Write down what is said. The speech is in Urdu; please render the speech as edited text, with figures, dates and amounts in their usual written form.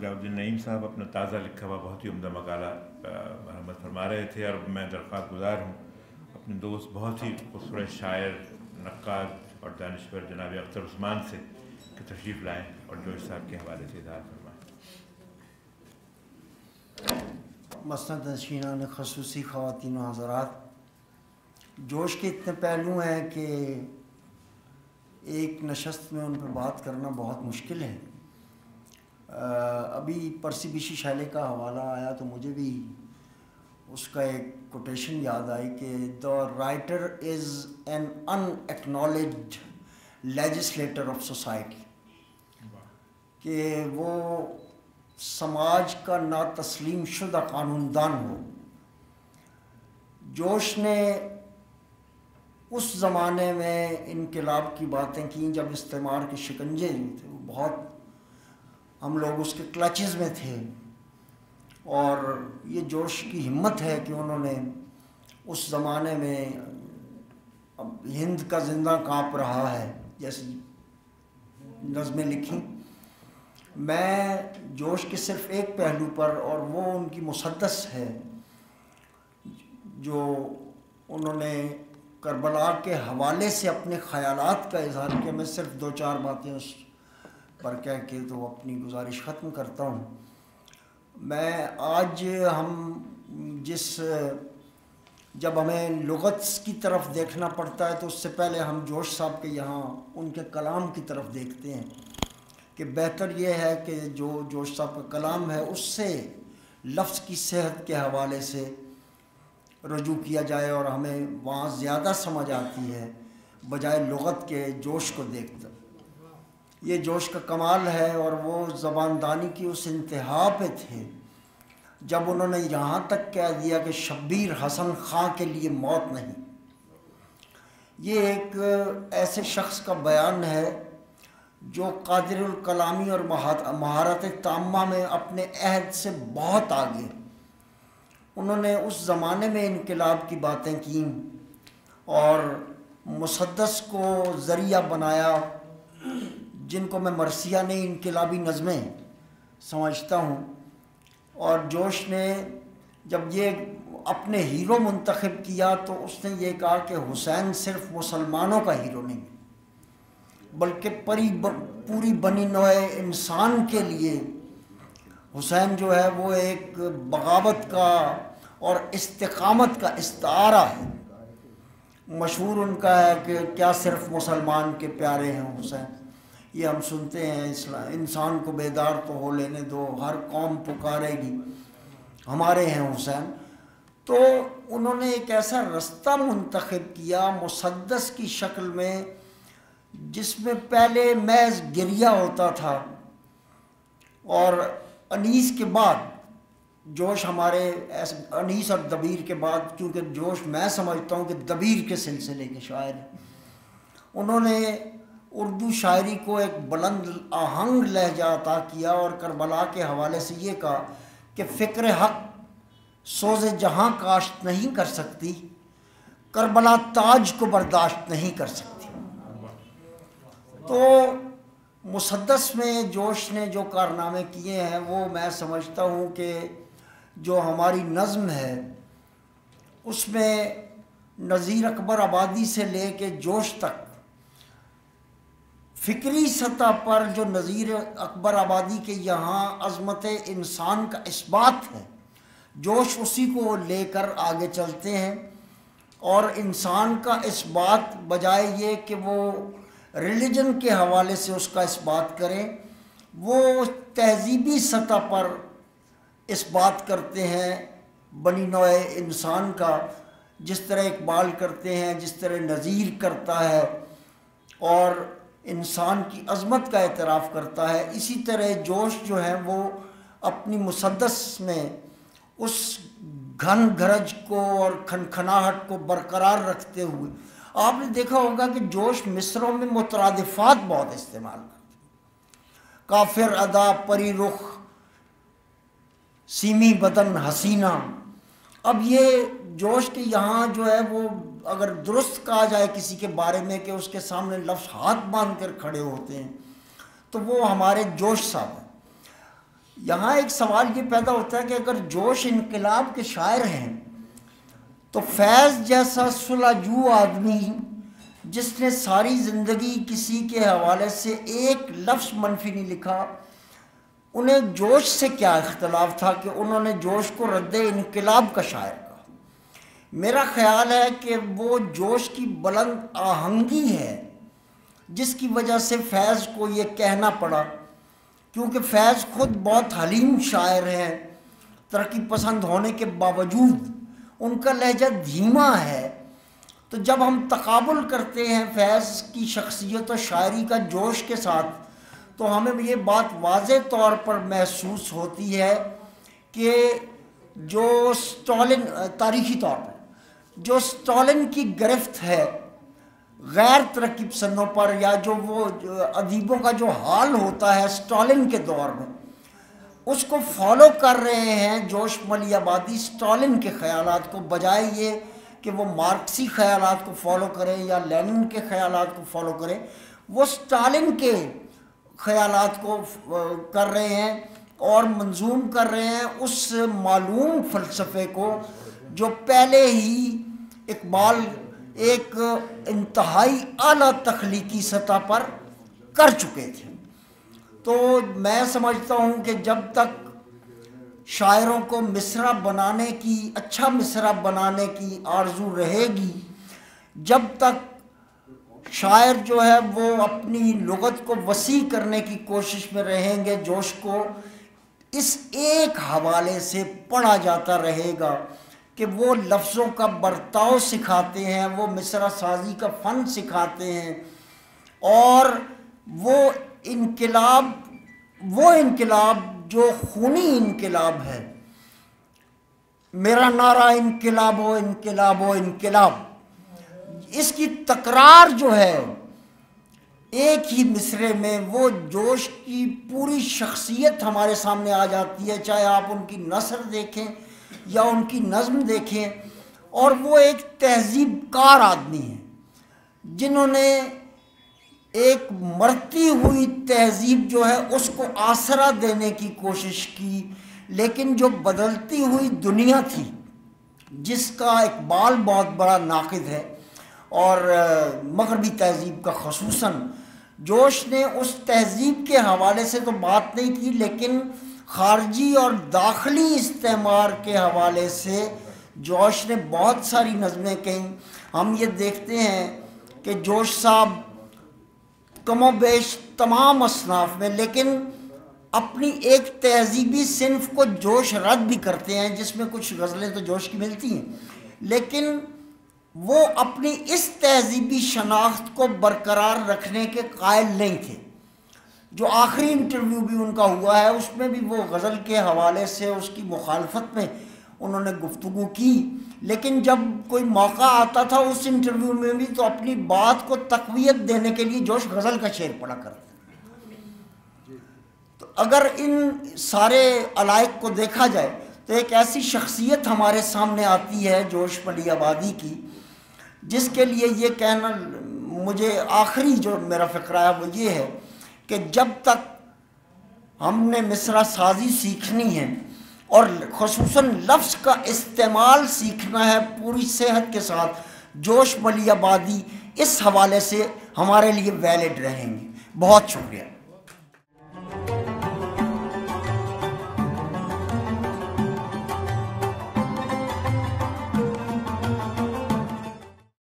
جاؤدین نعیم صاحب اپنا تازہ لکھا ہوا بہت ہی عمدہ مقالہ مرمت فرما رہے تھے، اور میں درخواست گزار ہوں اپنے دوست بہت ہی خوبصورت شاعر، نقاد اور دانشور جناب اختر عثمان سے کہ تشریف لائیں اور جوش صاحب کے حوالے سے اظہار فرمائیں۔ مسند نشینان خصوصی، خواتین و حضرات، جوش کے اتنے پہلو ہیں کہ ایک نشست میں ان پہ بات کرنا بہت مشکل ہے۔ ابھی پرسی بیشی شیلے کا حوالہ آیا تو مجھے بھی اس کا ایک کوٹیشن یاد آئی کہ the writer is an unacknowledged legislator of society، کہ وہ سماج کا ناتسلیم شدہ قانون دان ہو۔ جوش نے اس زمانے میں انقلاب کی باتیں کیں جب استعمار کے شکنجے جو تھے وہ بہت، ہم لوگ اس کے کلچز میں تھے، اور یہ جوش کی ہمت ہے کہ انہوں نے اس زمانے میں، اب ہند کا زندہ کانپ رہا ہے جیسی نظمیں لکھیں۔ میں جوش کے صرف ایک پہلو پر، اور وہ ان کی مسدس ہے جو انہوں نے کربلا کے حوالے سے اپنے خیالات کا اظہار کیا، میں صرف دو چار باتیں اس پر کہہ کے تو اپنی گزارش ختم کرتا ہوں۔ میں آج ہم جب ہمیں لغت کی طرف دیکھنا پڑتا ہے تو اس سے پہلے ہم جوش صاحب کے یہاں ان کے کلام کی طرف دیکھتے ہیں کہ بہتر یہ ہے کہ جو جوش صاحب کا کلام ہے اس سے لفظ کی صحت کے حوالے سے رجوع کیا جائے، اور ہمیں وہاں زیادہ سمجھ آتی ہے بجائے لغت کے جوش کو دیکھتا۔ یہ جوش کا کمال ہے، اور وہ زباندانی کی اس انتہا پہ تھے جب انہوں نے یہاں تک کہہ دیا کہ شبیر حسن خاں کے لیے موت نہیں۔ یہ ایک ایسے شخص کا بیان ہے جو قادر الکلامی اور مہارت تامہ میں اپنے عہد سے بہت آگے۔ انہوں نے اس زمانے میں انقلاب کی باتیں کیں اور مسدس کو ذریعہ بنایا، جن کو میں مرثیہ نہیں انقلابی نظمیں سمجھتا ہوں۔ اور جوش نے جب یہ اپنے ہیرو منتخب کیا تو اس نے یہ کہا کہ حسین صرف مسلمانوں کا ہیرو نہیں بلکہ پوری بنی نوع انسان کے لیے حسین جو ہے وہ ایک بغاوت کا اور استقامت کا استعارہ ہے۔ مشہور ان کا ہے کہ کیا صرف مسلمان کے پیارے ہیں حسین، یہ ہم سنتے ہیں، انسان کو بیدار تو ہو لینے دو، ہر قوم پکارے گی ہمارے ہیں حسین۔ تو انہوں نے ایک ایسا رستہ منتخب کیا مسدس کی شکل میں جس میں پہلے محض گریہ ہوتا تھا، اور انیس کے بعد جوش ہمارے انیس اور دبیر کے بعد، کیونکہ جوش میں سمجھتا ہوں کہ دبیر کے سلسلے کے شاعر ہیں، انہوں نے اردو شاعری کو ایک بلند آہنگ لہجہ عطا کیا، اور کربلا کے حوالے سے یہ کہا کہ فکر حق سوز جہاں کاشت نہیں کر سکتی، کربلا تاج کو برداشت نہیں کر سکتی۔ تو مسدس میں جوش نے جو کارنامے کیے ہیں وہ میں سمجھتا ہوں کہ جو ہماری نظم ہے اس میں نذیر اکبر آبادی سے لے کے جوش تک فکری سطح پر جو نذیر اکبر آبادی کے یہاں عظمت انسان کا اثبات ہے، جوش اسی کو لے کر آگے چلتے ہیں، اور انسان کا اثبات بجائے یہ کہ وہ ریلیجن کے حوالے سے اس کا اثبات کریں، وہ تہذیبی سطح پر اثبات کرتے ہیں بنی نوع انسان کا، جس طرح اقبال کرتے ہیں، جس طرح نذیر کرتا ہے اور انسان کی عظمت کا اعتراف کرتا ہے۔ اسی طرح جوش جو ہے وہ اپنی مسدس میں اس گھن گرج کو اور کھنکھناہٹ کو برقرار رکھتے ہوئے، آپ نے دیکھا ہوگا کہ جوش مصروں میں مترادفات بہت استعمال کرتا، کافر ادا پری رخ سیمی بدن حسینہ، اب یہ جوش کے یہاں جو ہے وہ اگر درست کہا جائے کسی کے بارے میں کہ اس کے سامنے لفظ ہاتھ باندھ کر کھڑے ہوتے ہیں تو وہ ہمارے جوش صاحب ہیں۔ یہاں ایک سوال یہ پیدا ہوتا ہے کہ اگر جوش انقلاب کے شاعر ہیں تو فیض جیسا صلح جو آدمی جس نے ساری زندگی کسی کے حوالے سے ایک لفظ منفی نہیں لکھا، انہیں جوش سے کیا اختلاف تھا کہ انہوں نے جوش کو رد انقلاب کا شاعر کہا؟ میرا خیال ہے کہ وہ جوش کی بلند آہنگی ہے جس کی وجہ سے فیض کو یہ کہنا پڑا، کیونکہ فیض خود بہت حلیم شاعر ہیں، ترقی پسند ہونے کے باوجود ان کا لہجہ دھیما ہے۔ تو جب ہم تقابل کرتے ہیں فیض کی شخصیت و شاعری کا جوش کے ساتھ تو ہمیں یہ بات واضح طور پر محسوس ہوتی ہے کہ جو اسٹالن تاریخی طور پر جو اسٹالن کی گرفت ہے غیر ترقی پسندوں پر، یا جو وہ ادیبوں کا جو حال ہوتا ہے اسٹالن کے دور میں، اس کو فالو کر رہے ہیں جوش ملی آبادی اسٹالن کے خیالات کو، بجائے یہ کہ وہ مارکسی خیالات کو فالو کریں یا لینن کے خیالات کو فالو کریں، وہ اسٹالن کے خیالات کو کر رہے ہیں اور منظوم کر رہے ہیں اس معلوم فلسفے کو جو پہلے ہی اقبال ایک انتہائی اعلیٰ تخلیقی سطح پر کر چکے تھے۔ تو میں سمجھتا ہوں کہ جب تک شاعروں کو مصرع بنانے کی، اچھا مصرع بنانے کی آرزو رہے گی، جب تک شاعر جو ہے وہ اپنی لغت کو وسیع کرنے کی کوشش میں رہیں گے، جوش کو اس ایک حوالے سے پڑھا جاتا رہے گا کہ وہ لفظوں کا برتاؤ سکھاتے ہیں، وہ مصرع سازی کا فن سکھاتے ہیں، اور وہ انقلاب جو خونی انقلاب ہے، میرا نعرہ انقلاب و انقلاب و انقلاب، اس کی تکرار جو ہے ایک ہی مصرے میں، وہ جوش کی پوری شخصیت ہمارے سامنے آ جاتی ہے، چاہے آپ ان کی نثر دیکھیں یا ان کی نظم دیکھیں۔ اور وہ ایک تہذیب کار آدمی ہیں جنہوں نے ایک مرتی ہوئی تہذیب جو ہے اس کو آسرا دینے کی کوشش کی، لیکن جو بدلتی ہوئی دنیا تھی جس کا اقبال بہت بڑا ناقد ہے، اور مغربی تہذیب کا خصوصاً، جوش نے اس تہذیب کے حوالے سے تو بات نہیں کی، لیکن خارجی اور داخلی استعمار کے حوالے سے جوش نے بہت ساری نظمیں کہیں۔ ہم یہ دیکھتے ہیں کہ جوش صاحب کم و بیش تمام اصناف میں، لیکن اپنی ایک تہذیبی صنف کو جوش رد بھی کرتے ہیں، جس میں کچھ غزلیں تو جوش کی ملتی ہیں، لیکن وہ اپنی اس تہذیبی شناخت کو برقرار رکھنے کے قائل نہیں تھے۔ جو آخری انٹرویو بھی ان کا ہوا ہے اس میں بھی وہ غزل کے حوالے سے اس کی مخالفت میں انہوں نے گفتگو کی، لیکن جب کوئی موقع آتا تھا اس انٹرویو میں بھی تو اپنی بات کو تقویت دینے کے لیے جوش غزل کا شعر پڑھا کرتے۔ تو اگر ان سارے علائق کو دیکھا جائے تو ایک ایسی شخصیت ہمارے سامنے آتی ہے جوش ملی آبادی کی، جس کے لیے یہ کہنا مجھے آخری جو میرا فقرہ ہے وہ یہ ہے کہ جب تک ہم نے مصرع سازی سیکھنی ہے اور خصوصاً لفظ کا استعمال سیکھنا ہے پوری صحت کے ساتھ، جوش ملی آبادی اس حوالے سے ہمارے لیے ویلڈ رہیں گے۔ بہت شکریہ۔